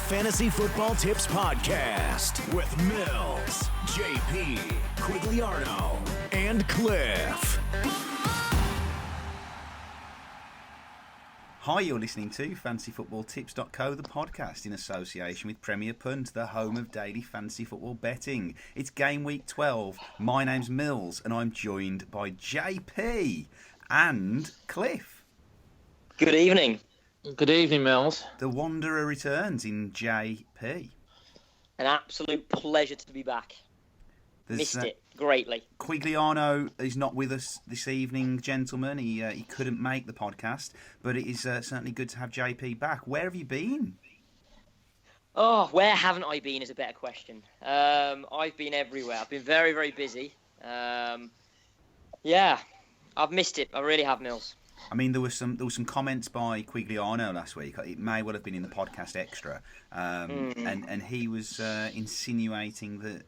Fantasy Football Tips Podcast with Mills, JP, Quigliarno, and Cliff. Hi, you're listening to fantasyfootballtips.co, the podcast in association with Premier Punt, the home of daily fantasy football betting. It's game week 12. My name's Mills, and I'm joined by JP and Cliff. Good evening. Good evening, Mills. The Wanderer returns in JP. An absolute pleasure to be back. Missed it greatly. Quigliarno is not with us this evening, gentlemen. He couldn't make the podcast, but it is certainly good to have JP back. Where have you been? Oh, where haven't I been is a better question. I've been everywhere. I've been very, very busy. Yeah, I've missed it. I really have, Mills. I mean, there was some comments by Quigliarno last week. It may well have been in the podcast extra, and he was insinuating that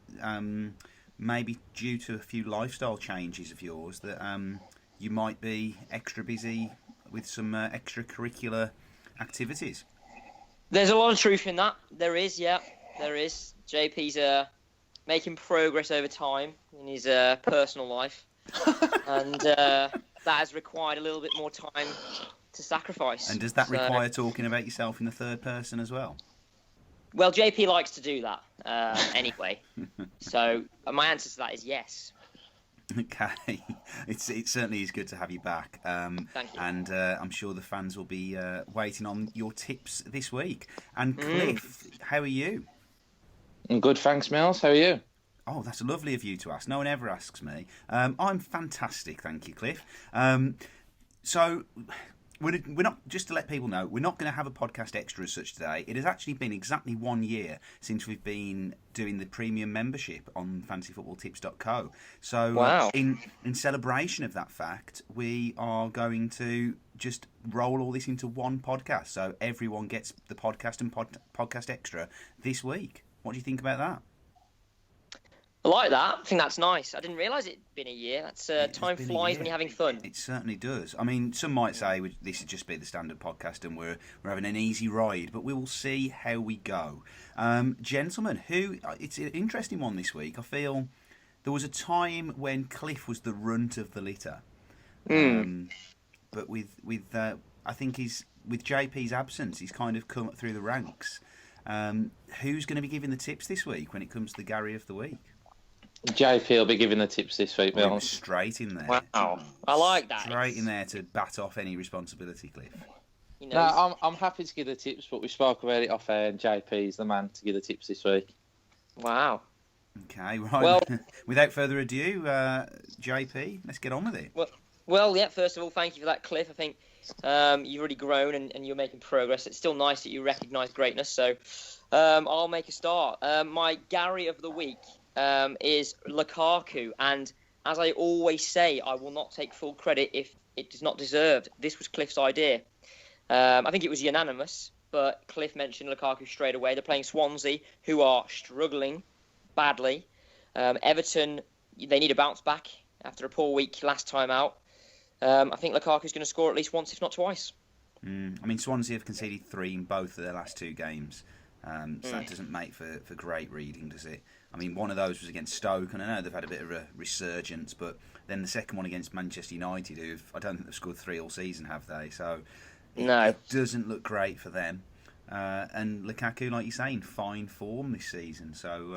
maybe due to a few lifestyle changes of yours that you might be extra busy with some extracurricular activities. There's a lot of truth in that. There is, yeah, there is. JP's making progress over time in his personal life, and that has required a little bit more time to sacrifice. And does that require talking about yourself in the third person as well? Well, JP likes to do that anyway. So my answer to that is yes. Okay. It certainly is good to have you back. Thank you. And I'm sure the fans will be waiting on your tips this week. And Cliff, how are you? I'm good, thanks, Mills. How are you? Oh, that's lovely of you to ask. No one ever asks me. I'm fantastic, thank you, Cliff. So we're not, just to let people know, we're not going to have a podcast extra as such today. It has actually been exactly 1 year since we've been doing the premium membership on fantasyfootballtips.co. So wow. In celebration of that fact, we are going to just roll all this into one podcast. So everyone gets the podcast and podcast extra this week. What do you think about that? I like that. I think that's nice. I didn't realise it'd been a year. That's time flies when you're having fun. It certainly does. I mean, some might say this would just be the standard podcast and we're having an easy ride, but we will see how we go. Gentlemen, it's an interesting one this week. I feel there was a time when Cliff was the runt of the litter, but with I think with JP's absence, he's kind of come up through the ranks. Who's going to be giving the tips this week when it comes to the Gary of the Week? JP will be giving the tips this week, Mills. Straight in there. Wow, I like that. Straight in there to bat off any responsibility, Cliff. No, I'm happy to give the tips, but we spoke about it off air, and JP's the man to give the tips this week. Wow. Okay, right. Well, without further ado, JP, let's get on with it. Well, yeah. First of all, thank you for that, Cliff. I think you've already grown and you're making progress. It's still nice that you recognise greatness. So I'll make a start. My Gary of the Week is Lukaku, and as I always say, I will not take full credit if it is not deserved. This was Cliff's idea. I think it was unanimous, but Cliff mentioned Lukaku straight away. They're playing Swansea, who are struggling badly. Everton, they need a bounce back after a poor week last time out. I think Lukaku's going to score at least once, if not twice. I mean, Swansea have conceded 3 in both of their last 2 games. So that doesn't make for great reading, does it? I mean, one of those was against Stoke, and I know they've had a bit of a resurgence, but then the second one against Manchester United, who I don't think they've scored 3 all season, have they? So it doesn't look great for them. And Lukaku, like you're saying, fine form this season. So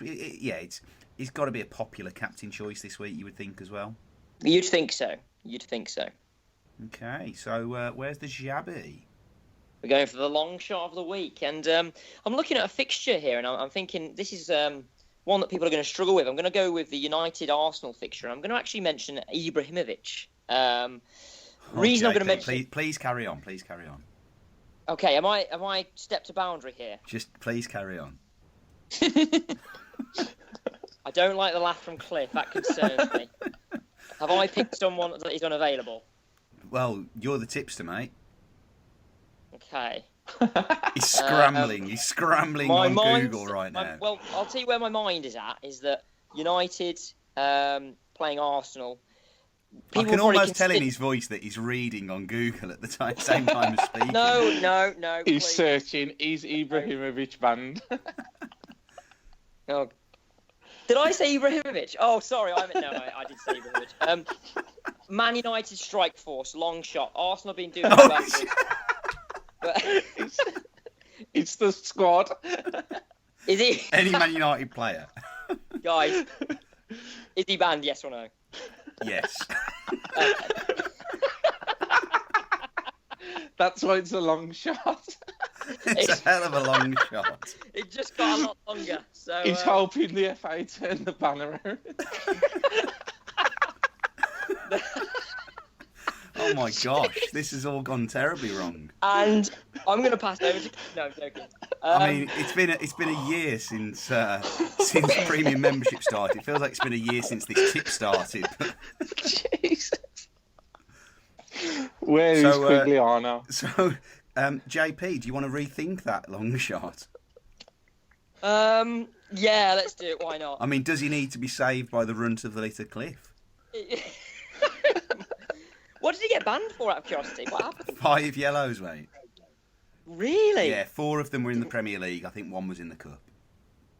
it's got to be a popular captain choice this week, you would think as well. You'd think so. Okay, so where's the Xabi? We're going for the long shot of the week, and I'm looking at a fixture here, and I'm thinking this is one that people are going to struggle with. I'm going to go with the United-Arsenal fixture, and I'm going to actually mention Ibrahimovic. Reason I'm going to mention... Please carry on. Okay, am I stepped a boundary here? Just please carry on. I don't like the laugh from Cliff. That concerns me. Have I picked someone that is unavailable? Well, you're the tipster, mate. Okay. He's scrambling on Google right now. Well, I'll tell you where my mind is at, is that United playing Arsenal, I People can probably almost tell in consider- his voice that he's reading on Google at the same time as speaking. No. He's please. searching. Is Ibrahimovic banned? Oh. Did I say Ibrahimovic? Oh, sorry, I did say Ibrahimovic. Man United strike force, long shot. Arsenal have been doing Oh, well. But It's the squad. is he, Any Man United player? guys? Is he banned? Yes or no? Yes. Okay. That's why it's a long shot. It's a hell of a long shot. It just got a lot longer. So He's hoping the FA turn the banner around. Oh my gosh, this has all gone terribly wrong. and I'm going to pass over to. No, I'm joking. I mean, it's been a year since premium membership started. It feels like it's been a year since this tip started. Jesus. Where is Quigliano? So, JP, do you want to rethink that long shot? Yeah, let's do it. Why not? I mean, does he need to be saved by the runt of the little cliff? What did he get banned for, out of curiosity? What happened? 5 yellows, mate. Really? Yeah, 4 of them were in the Premier League. I think 1 was in the Cup.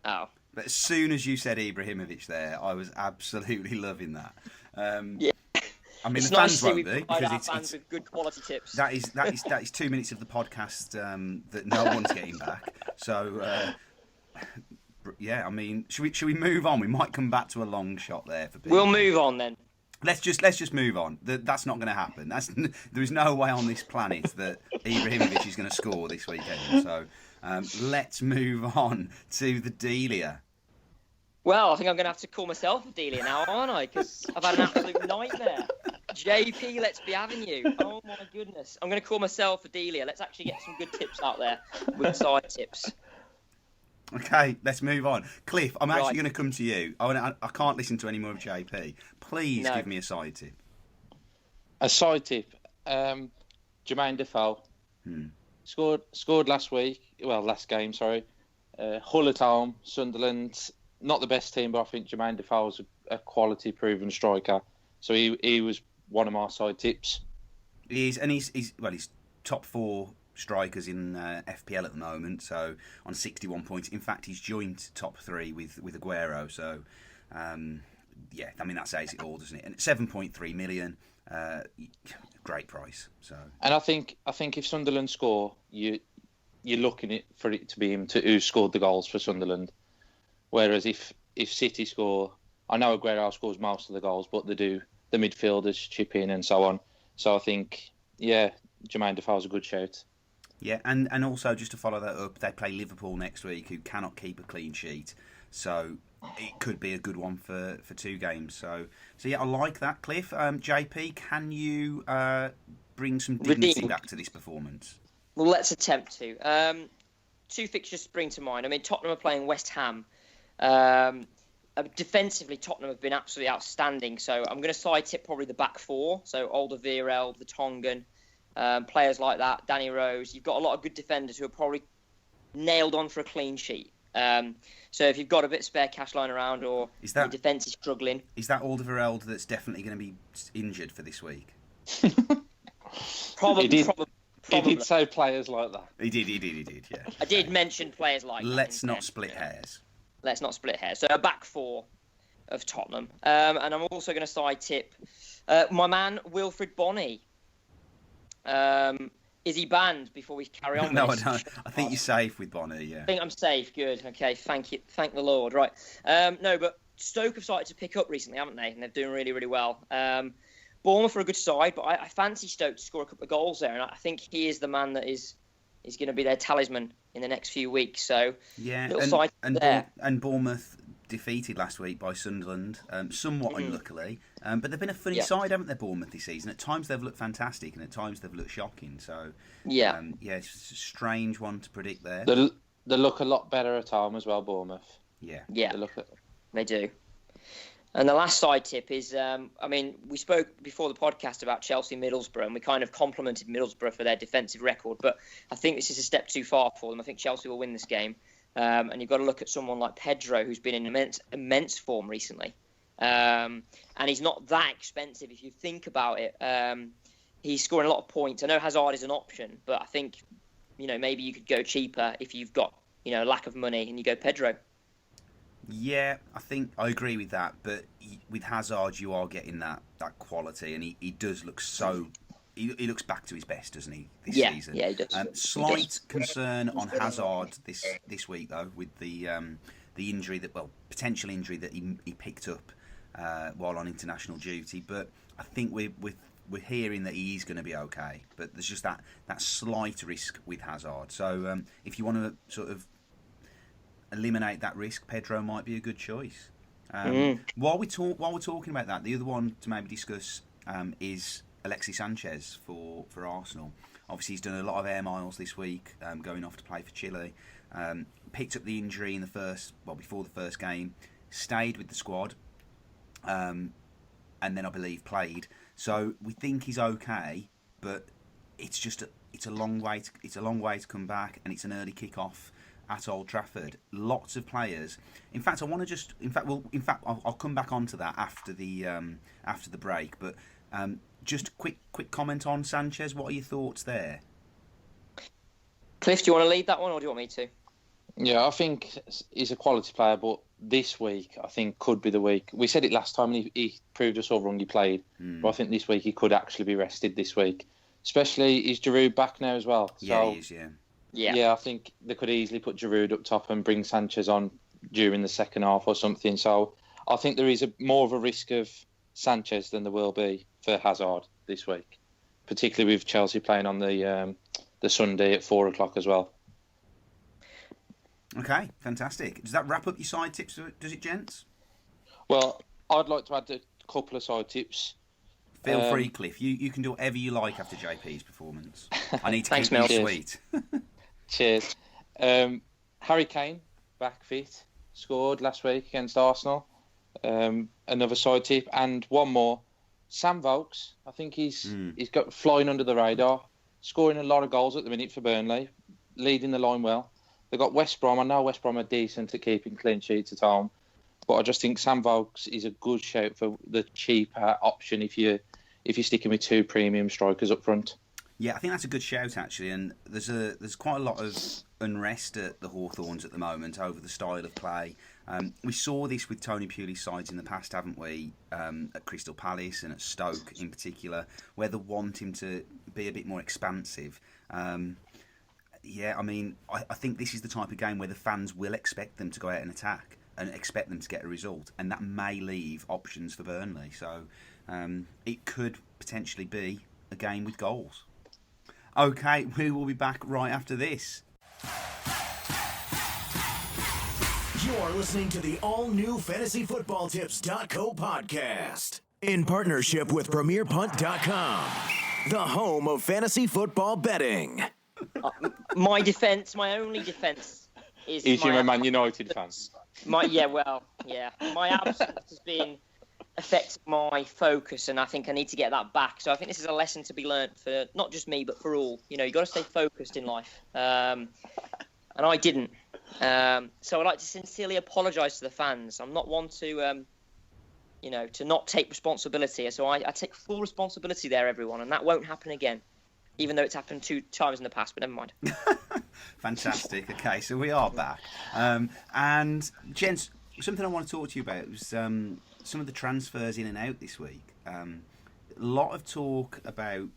Oh. But as soon as you said Ibrahimovic there, I was absolutely loving that. Yeah. I mean, It's the nice fans to see won't we be provide because our it's fans with good quality tips. that is 2 minutes of the podcast that no one's getting back. So yeah, I mean, should we move on? We might come back to a long shot there for people. We'll move on then. Let's just move on. That's not going to happen. There is no way on this planet that Ibrahimovic is going to score this weekend. So let's move on to the Delia. Well, I think I'm going to have to call myself a Delia now, aren't I? Because I've had an absolute nightmare. JP, let's be having you. Oh my goodness. I'm going to call myself a Delia. Let's actually get some good tips out there with side tips. Okay, let's move on. Cliff, I'm actually Right. going to come to you. I can't listen to any more of JP. Please No. give me a side tip. A side tip. Jermaine Defoe scored last week. Well, last game, sorry. Hull at home, Sunderland. Not the best team, but I think Jermaine Defoe is a quality proven striker. So he was one of my side tips. He's top 4 strikers in FPL at the moment, so on 61 points. In fact, he's joint top 3 with Aguero. So yeah, I mean that says it all, doesn't it? And 7.3 million, great price. So And I think if Sunderland score, you're looking for it to be him who scored the goals for Sunderland. Whereas if City score, I know Aguero scores most of the goals, but they do the midfielders chip in and so on. So I think, yeah, Jermaine Defoe's a good shout. yeah, and also just to follow that up, they play Liverpool next week, who cannot keep a clean sheet. So it could be a good one for 2 games. So yeah, I like that, Cliff. JP, can you bring some dignity Redeem. back to this performance? Well, let's attempt to. 2 fixtures spring to mind. I mean, Tottenham are playing West Ham. Defensively, Tottenham have been absolutely outstanding. So I'm going to side tip probably the back 4. So Alderweireld, the Tongan, players like that, Danny Rose. You've got a lot of good defenders who are probably nailed on for a clean sheet. So if you've got a bit of spare cash lying around or your defence is struggling. Is that Alderweireld that's definitely going to be injured for this week? Probably. He did say players like that. He did, yeah. I did mention players like that. Let's not split hairs. Let's not split hairs. So a back 4 of Tottenham. And I'm also going to side tip my man, Wilfred Bonney. Is he banned before we carry on? No, I with don't. I think you're safe with Bonner, yeah. I think I'm safe. Good. Okay. Thank you. Thank the Lord. Right. No, but Stoke have started to pick up recently, haven't they? And they're doing really, really well. Bournemouth are a good side, but I fancy Stoke to score a couple of goals there, and I think he is the man that is going to be their talisman in the next few weeks. So yeah, little side there. And Bournemouth defeated last week by Sunderland, somewhat unluckily. But they've been a funny side, haven't they, Bournemouth this season? At times they've looked fantastic, and at times they've looked shocking. So it's a strange one to predict there. They look a lot better at home as well, Bournemouth. Yeah, they do. And the last side tip is, we spoke before the podcast about Chelsea Middlesbrough, and we kind of complimented Middlesbrough for their defensive record, but I think this is a step too far for them. I think Chelsea will win this game. And you've got to look at someone like Pedro, who's been in immense form recently. and he's not that expensive if you think about it. He's scoring a lot of points. I know Hazard is an option, but I think maybe you could go cheaper if you've got lack of money and you go Pedro. Yeah, I think I agree with that. But with Hazard, you are getting that quality, and he does look so. He looks back to his best, doesn't he, this season? Yeah, he does. Slight concern on Hazard this week, though, with the injury potential injury that he picked up while on international duty. But I think we're hearing that he is going to be okay. But there's just that slight risk with Hazard. So if you want to sort of eliminate that risk, Pedro might be a good choice. While we're talking about that, the other one to maybe discuss is Alexis Sanchez for Arsenal. Obviously, he's done a lot of air miles this week, going off to play for Chile. Picked up the injury before the first game, stayed with the squad, and then I believe played. So we think he's okay, but it's a long way to come back, and it's an early kick-off at Old Trafford. Lots of players. In fact, I'll come back onto that after the break. But just quick comment on Sanchez. What are your thoughts there? Cliff, do you want to lead that one, or do you want me to? Yeah, I think he's a quality player, but this week I think could be the week. We said it last time, and he proved us all wrong. He played, but I think this week he could actually be rested this week. Especially, is Giroud back now as well? Yeah, he is. Yeah, I think they could easily put Giroud up top and bring Sanchez on during the second half or something. So I think there is more of a risk of Sanchez than there will be for Hazard this week, particularly with Chelsea playing on the Sunday at 4:00 as well. Okay, fantastic. Does that wrap up your side tips? Does it, gents? Well, I'd like to add a couple of side tips. Feel free, Cliff. You can do whatever you like after JP's performance. I need to Thanks, keep you Mel. sweet. Cheers. Harry Kane, back fit, scored last week against Arsenal. Another side tip. And one more. Sam Vokes, I think he's got flying under the radar, scoring a lot of goals at the minute for Burnley, leading the line well. They've got West Brom. I know West Brom are decent at keeping clean sheets at home, but I just think Sam Vokes is a good shout for the cheaper option if you're sticking with two premium strikers up front. Yeah, I think that's a good shout actually, and there's quite a lot of unrest at the Hawthorns at the moment over the style of play. We saw this with Tony Pulis' sides in the past, haven't we? At Crystal Palace and at Stoke in particular, where they want him to be a bit more expansive. Yeah, I mean, I think this is the type of game where the fans will expect them to go out and attack and expect them to get a result, and that may leave options for Burnley. So it could potentially be a game with goals. Okay, we will be back right after this. You're listening to the all-new FantasyFootballTips.co podcast in partnership with PremierPunt.com, the home of fantasy football betting. My only defence is you're a Man United fan. My absence has been affecting my focus, and I think I need to get that back. So I think this is a lesson to be learnt for not just me, but for all. You've got to stay focused in life, and I didn't. So I'd like to sincerely apologise to the fans. I'm not one to, to not take responsibility. So I take full responsibility there, everyone, and that won't happen again. Even though it's happened 2 times in the past, but never mind. Fantastic. Okay, so we are back. And, gents, something I want to talk to you about was some of the transfers in and out this week. A lot of talk about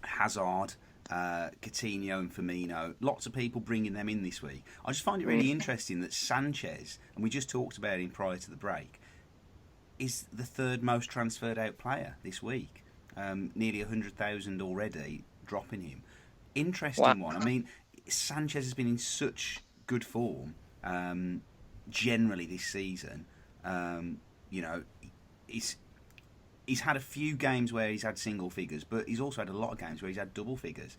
Hazard, Coutinho and Firmino. Lots of people bringing them in this week. I just find it really interesting that Sanchez, and we just talked about him prior to the break, is the third most transferred out player this week. Nearly 100,000 already, dropping him. Interesting one. I mean, Sanchez has been in such good form generally this season. He's had a few games where he's had single figures, but he's also had a lot of games where he's had double figures.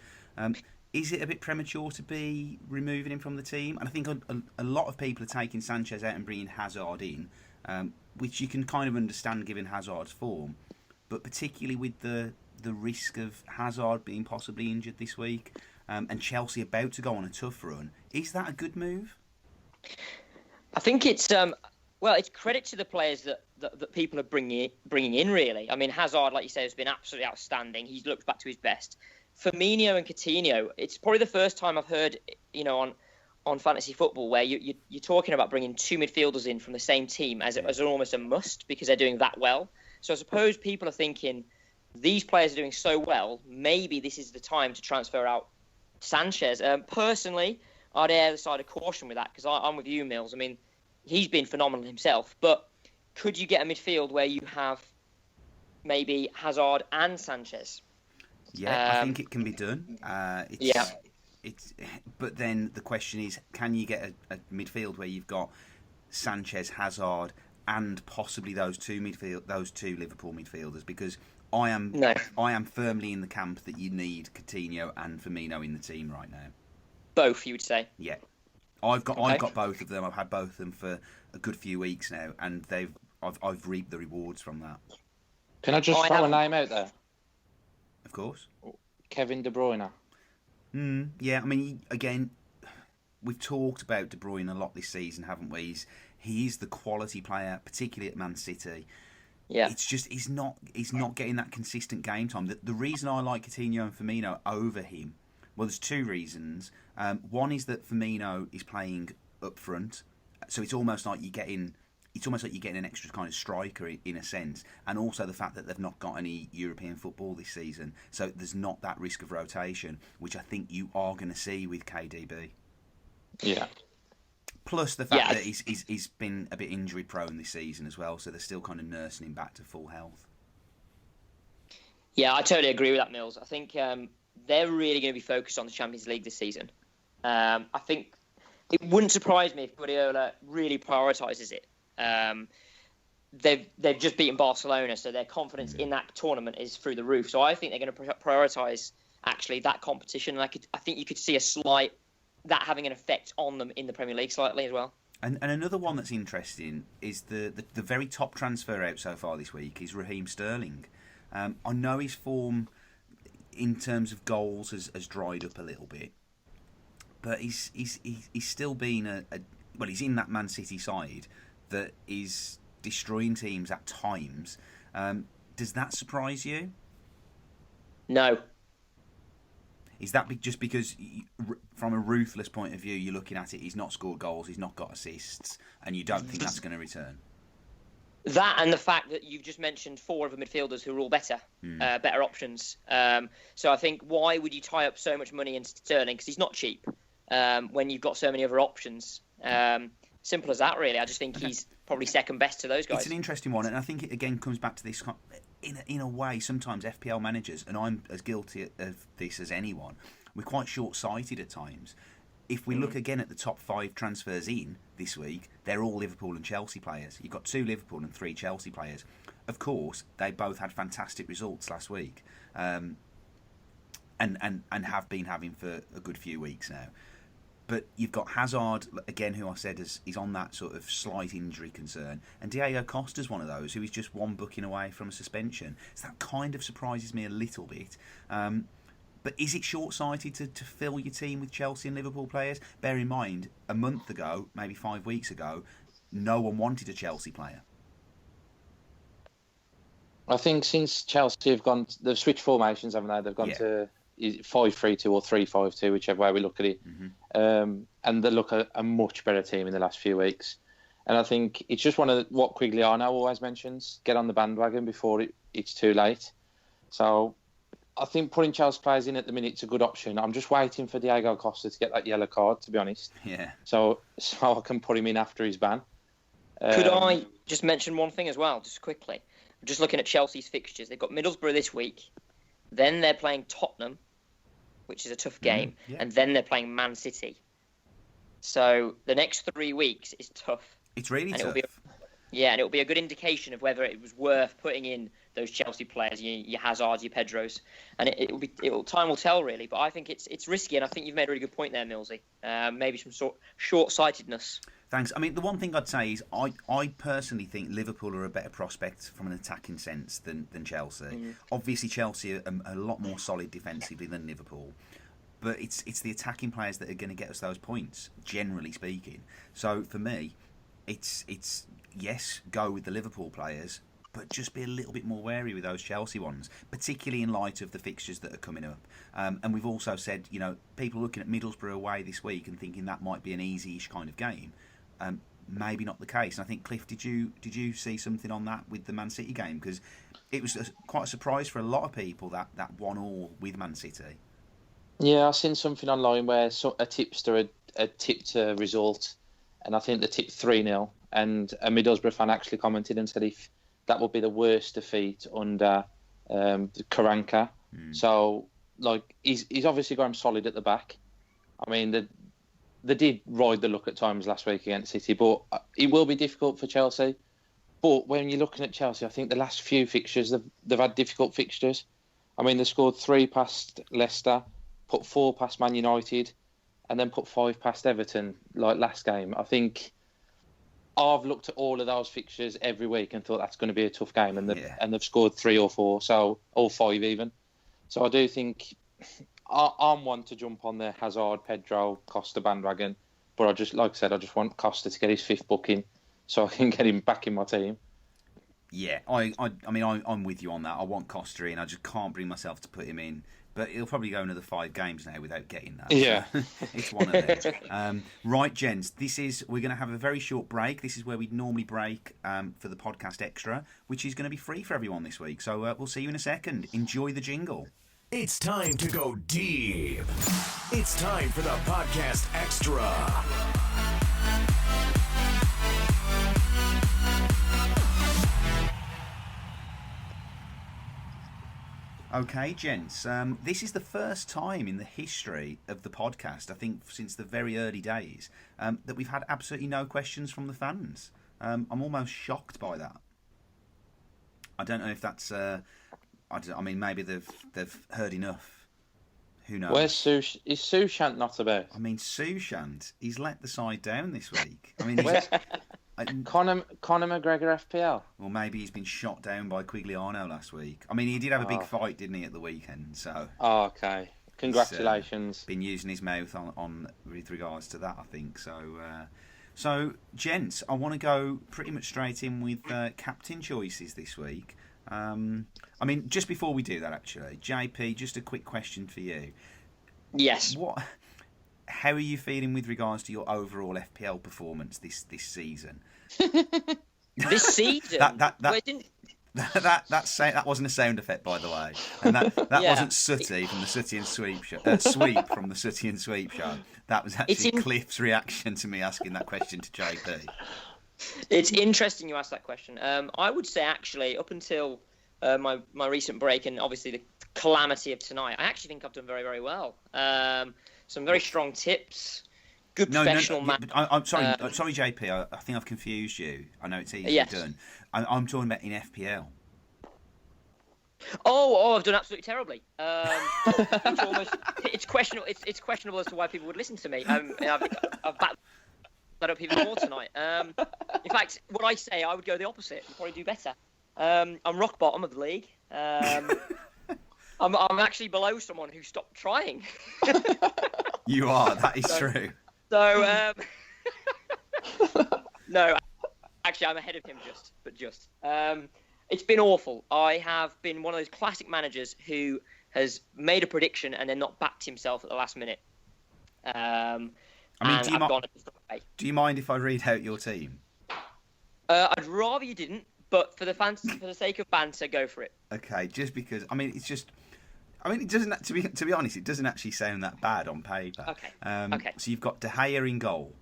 Is it a bit premature to be removing him from the team? And I think a lot of people are taking Sanchez out and bringing Hazard in, which you can kind of understand given Hazard's form. But particularly with the risk of Hazard being possibly injured this week and Chelsea about to go on a tough run, is that a good move? I think it's Well, it's credit to the players that people are bringing in, really. I mean, Hazard, like you say, has been absolutely outstanding. He's looked back to his best. Firmino and Coutinho, it's probably the first time I've heard, on fantasy football where you're talking about bringing two midfielders in from the same team as almost a must because they're doing that well. So I suppose people are thinking these players are doing so well, maybe this is the time to transfer out Sanchez. Personally, I'd err the side of caution with that because I'm with you, Mills. I mean, he's been phenomenal himself, but could you get a midfield where you have maybe Hazard and Sanchez? Yeah, I think it can be done. But then the question is, can you get a midfield where you've got Sanchez, Hazard, and possibly those two Liverpool midfielders? Because I am firmly in the camp that you need Coutinho and Firmino in the team right now. Both, you would say? Yeah. I've got both of them. I've had both of them for a good few weeks now, and I've reaped the rewards from that. Can I just throw a name out there? Of course. Kevin De Bruyne. Yeah, I mean, again, we've talked about De Bruyne a lot this season, haven't we? He's the quality player, particularly at Man City. Yeah. It's just he's not getting that consistent game time. The reason I like Coutinho and Firmino over him, well, there's two reasons. One is that Firmino is playing up front, so it's almost like you're getting an extra kind of striker in a sense, and also the fact that they've not got any European football this season, so there's not that risk of rotation, which I think you are going to see with KDB. Yeah. Plus the fact that he's been a bit injury prone this season as well, so they're still kind of nursing him back to full health. Yeah, I totally agree with that, Mills. I think they're really going to be focused on the Champions League this season. I think it wouldn't surprise me if Guardiola really prioritises it. They've just beaten Barcelona, so their confidence in that tournament is through the roof. So I think they're going to prioritise actually that competition. And I think you could see that having an effect on them in the Premier League slightly as well. And another one that's interesting is the very top transfer out so far this week is Raheem Sterling. I know his form in terms of goals has dried up a little bit, but he's still been he's in that Man City side that is destroying teams at times. Does that surprise you? No. Is that just because, from a ruthless point of view, you're looking at it, he's not scored goals, he's not got assists, and you don't think that's going to return? That and the fact that you've just mentioned four of the midfielders who are all better options. So I think, why would you tie up so much money in Sterling? Because he's not cheap when you've got so many other options. Simple as that, really. I just think he's probably second best to those guys. It's an interesting one, and I think it again comes back to this. In a way, sometimes FPL managers, and I'm as guilty of this as anyone, we're quite short-sighted at times. If we look again at the top 5 transfers in this week, they're all Liverpool and Chelsea players. You've got 2 Liverpool and 3 Chelsea players. Of course, they both had fantastic results last week, and have been having for a good few weeks now. But you've got Hazard, again, who I said is on that sort of slight injury concern. And Diego Costa's one of those, who is just one booking away from a suspension. So that kind of surprises me a little bit. But is it short-sighted to fill your team with Chelsea and Liverpool players? Bear in mind, a month ago, maybe 5 weeks ago, no one wanted a Chelsea player. I think since Chelsea they've switched formations, haven't they? They've gone to 5-3-2 or 3-5-2, whichever way we look at it. And they look a much better team in the last few weeks. And I think it's just what Quigliano always mentions: get on the bandwagon before it's too late. So I think putting Chelsea players in at the minute is a good option. I'm just waiting for Diego Costa to get that yellow card, to be honest. Yeah. So I can put him in after his ban. Could I just mention one thing as well, just quickly? I'm just looking at Chelsea's fixtures. They've got Middlesbrough this week. Then they're playing Tottenham, which is a tough game, and then they're playing Man City. So the next 3 weeks is tough. It's really tough. And it'll be a good indication of whether it was worth putting in those Chelsea players, your Hazards, your Pedros, and time will tell, really. But I think it's risky, and I think you've made a really good point there, Millsy. Maybe some sort of short-sightedness. Thanks. I mean, the one thing I'd say is I personally think Liverpool are a better prospect from an attacking sense than Chelsea. Obviously, Chelsea are a lot more solid defensively than Liverpool. But it's the attacking players that are going to get us those points, generally speaking. So, for me, it's yes, go with the Liverpool players, but just be a little bit more wary with those Chelsea ones, particularly in light of the fixtures that are coming up. And we've also said, people looking at Middlesbrough away this week and thinking that might be an easy-ish kind of game. Maybe not the case. And I think, Cliff, did you see something on that with the Man City game? Because it was quite a surprise for a lot of people that 1-1 with Man City. Yeah, I've seen something online where a tipster had tipped a result, and I think they tipped 3-0. And a Middlesbrough fan actually commented and said if that would be the worst defeat under Karanka. So, he's obviously got him solid at the back. I mean, they did ride the luck at times last week against City, but it will be difficult for Chelsea. But when you're looking at Chelsea, I think the last few fixtures, they've had difficult fixtures. I mean, they scored 3 past Leicester, put 4 past Man United, and then put 5 past Everton, like last game. I think I've looked at all of those fixtures every week and thought that's going to be a tough game, and they've scored 3 or 4, or 5 even. So I do think I'm one to jump on the Hazard, Pedro, Costa bandwagon, but I just want Costa to get his 5th booking so I can get him back in my team. Yeah, I'm with you on that. I want Costa in. I just can't bring myself to put him in. But he'll probably go another 5 games now without getting that. Yeah. So it's one of them. Right, gents, we're going to have a very short break. This is where we'd normally break for the podcast extra, which is going to be free for everyone this week. So we'll see you in a second. Enjoy the jingle. It's time to go deep. It's time for the podcast extra. Okay, gents, this is the first time in the history of the podcast, I think since the very early days, that we've had absolutely no questions from the fans. I'm almost shocked by that. I don't know if that's... maybe they've heard enough. Who knows? Where's is Sushant not about? I mean, Sushant, he's let the side down this week. I mean, Conor McGregor FPL? Well, maybe he's been shot down by Quigliano last week. I mean, he did have a big fight, didn't he, at the weekend? So. Oh, okay. Congratulations. He's been using his mouth on with regards to that, I think. So, gents, I want to go pretty much straight in with captain choices this week. Just before we do that, actually, JP, just a quick question for you. Yes. How are you feeling with regards to your overall FPL performance this season? This season? That wasn't a sound effect, by the way, and that wasn't Sooty from the Sooty and Sweep show. Sweep from the Sooty and Sweep show. That was actually Cliff's reaction to me asking that question to JP. It's interesting you asked that question. I would say actually up until my recent break and obviously the calamity of tonight, I actually think I've done very, very well. Some very strong tips. Good professional man. I'm sorry, JP. I think I've confused you. I know it's easily done. I'm talking about in FPL. Oh, I've done absolutely terribly. It's questionable. It's questionable as to why people would listen to me. I've backed that up even more tonight. In fact, what I say, I would go the opposite. You'd probably do better. I'm rock bottom of the league. I'm actually below someone who stopped trying. You are. That is true. So, no, actually, I'm ahead of him just. It's been awful. I have been one of those classic managers who has made a prediction and then not backed himself at the last minute. Do you mind if I read out your team? I'd rather you didn't, but for the sake of banter, go for it. Okay, just because it doesn't. To be honest, it doesn't actually sound that bad on paper. Okay. Okay. So you've got De Gea in goal.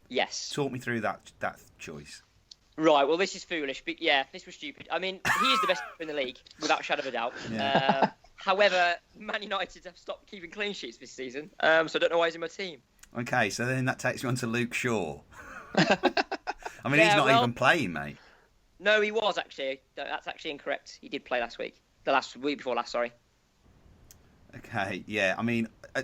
Yes. Talk me through that choice. Right. Well, this is foolish, but yeah, this was stupid. I mean, he is the best in the league without a shadow of a doubt. Yeah. However, Man United have stopped keeping clean sheets this season, so I don't know why he's in my team. Okay, so then that takes me on to Luke Shaw. He's not even playing, mate. No, he was actually. That's actually incorrect. He did play last week. The week before last, sorry. Okay, yeah.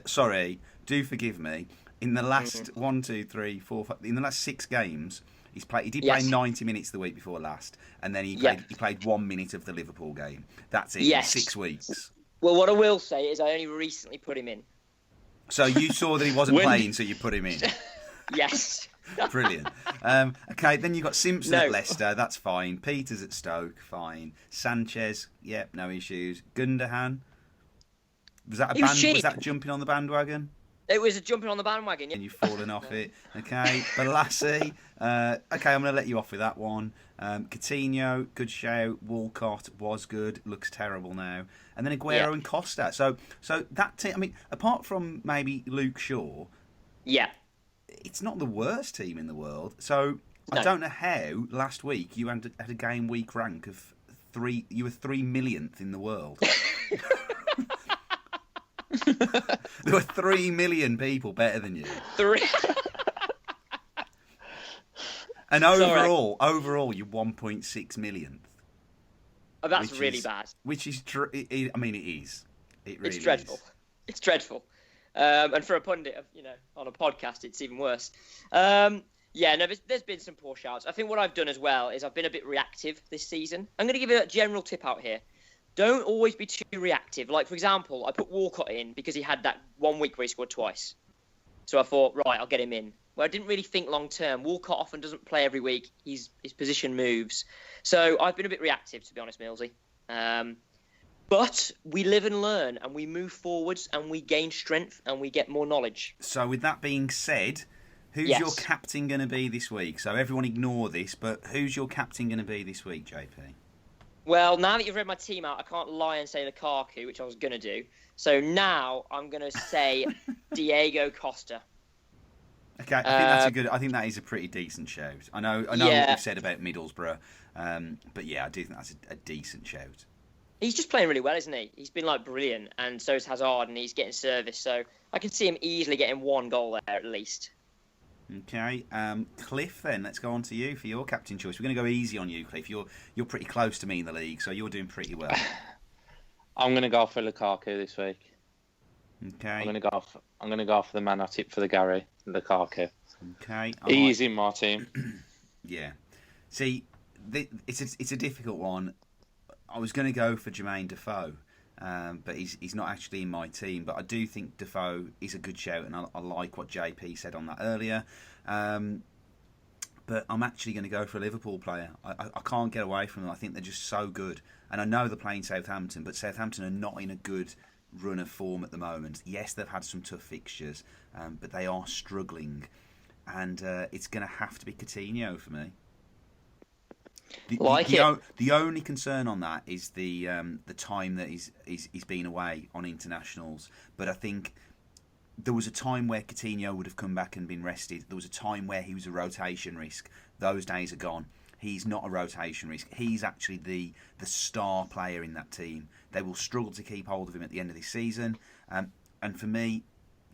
Sorry. Do forgive me. In the last 1, 2, 3, 4, 5, in the last 6 games, he's played. He did play 90 minutes the week before last, and then he played 1 minute of the Liverpool game. That's it. Yes. 6 weeks. Well, what I will say is I only recently put him in. So you saw that he wasn't playing, so you put him in. Yes. Brilliant. Okay, then you've got Simpson at Leicester. That's fine. Peters at Stoke. Fine. Sanchez. Yep, no issues. Gundogan. Was that jumping on the bandwagon? It was a jumping on the bandwagon, yeah. And you've fallen off it. Okay. Balassi. Okay, I'm going to let you off with that one. Coutinho, good shout. Walcott was good. Looks terrible now. And then Aguero and Costa. So that team, I mean, apart from maybe Luke Shaw, it's not the worst team in the world. So I don't know how last week you had a game week rank of 3. You were 3 millionth in the world. There were 3 million people better than you. 3. And overall, you're 1.6 millionth. Oh, that's really bad. Which is, I mean, it is. It really it's dreadful. Is. It's dreadful. And for a pundit, on a podcast, it's even worse. There's been some poor shouts. I think what I've done as well is I've been a bit reactive this season. I'm going to give you a general tip out here. Don't always be too reactive. Like, for example, I put Walcott in because he had that 1 week where he scored twice. So I thought, right, I'll get him in. Well, I didn't really think long term. Walcott often doesn't play every week. His position moves. So I've been a bit reactive, to be honest, Millsy. But we live and learn, and we move forwards, and we gain strength, and we get more knowledge. So with that being said, who's your captain going to be this week? So everyone ignore this, but who's your captain going to be this week, JP? Well, now that you've read my team out, I can't lie and say Lukaku, which I was going to do. So now I'm going to say Diego Costa. Okay, I think that is a pretty decent shout. I know what we've said about Middlesbrough, but yeah, I do think that's a decent shout. He's just playing really well, isn't he? He's been brilliant, and so is Hazard, and he's getting service. So I can see him easily getting 1 goal there at least. Okay, Cliff. Then let's go on to you for your captain choice. We're going to go easy on you, Cliff. You're pretty close to me in the league, so you're doing pretty well. I'm going to go for Lukaku this week. Okay. I'm going to go for the man I tipped for the Gary, Lukaku. Okay. He's in my team. Yeah. See, it's a difficult one. I was going to go for Jermaine Defoe, but he's not actually in my team. But I do think Defoe is a good shout, and I like what JP said on that earlier. But I'm actually going to go for a Liverpool player. I can't get away from them. I think they're just so good. And I know they're playing Southampton, but Southampton are not in a good run of form at the moment. Yes, they've had some tough fixtures, but they are struggling. And it's going to have to be Coutinho for me. The only concern on that is the time that he's been away on internationals. But I think there was a time where Coutinho would have come back and been rested. There was a time where he was a rotation risk. Those days are gone. He's not a rotation risk. He's actually the star player in that team. They will struggle to keep hold of him at the end of this season. And for me,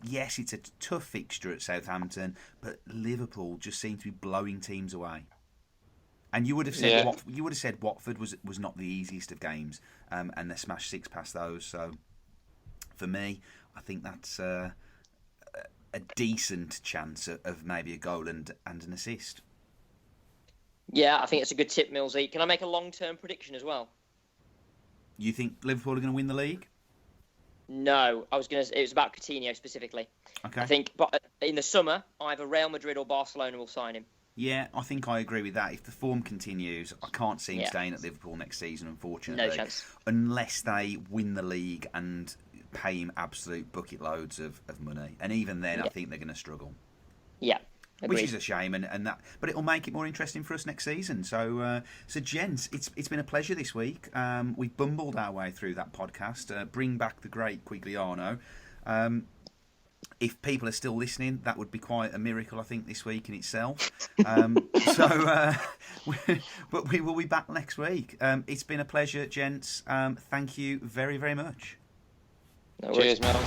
yes, it's a tough fixture at Southampton, but Liverpool just seem to be blowing teams away. And you would have said Watford was not the easiest of games, and they smashed 6 past those. So for me, I think that's a decent chance of maybe a goal and an assist. Yeah, I think it's a good tip, Millsy. Can I make a long-term prediction as well? You think Liverpool are going to win the league? No, it was about Coutinho specifically. Okay. I think, but in the summer, either Real Madrid or Barcelona will sign him. Yeah, I think I agree with that. If the form continues, I can't see him staying at Liverpool next season, unfortunately. No chance. Unless they win the league and pay him absolute bucket loads of money. And even then, I think they're going to struggle. Yeah. Agreed. Which is a shame, but it'll make it more interesting for us next season. So gents, it's been a pleasure this week. We bumbled our way through that podcast. Bring back the great Quigliano. If people are still listening, that would be quite a miracle, I think, this week in itself. But we will be back next week. It's been a pleasure, gents. Thank you very, very much. No Cheers, Mel.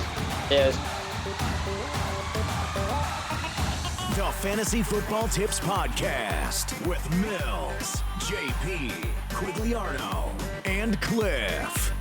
Cheers. The Fantasy Football Tips Podcast with Mills, JP, Quigliano, and Cliff.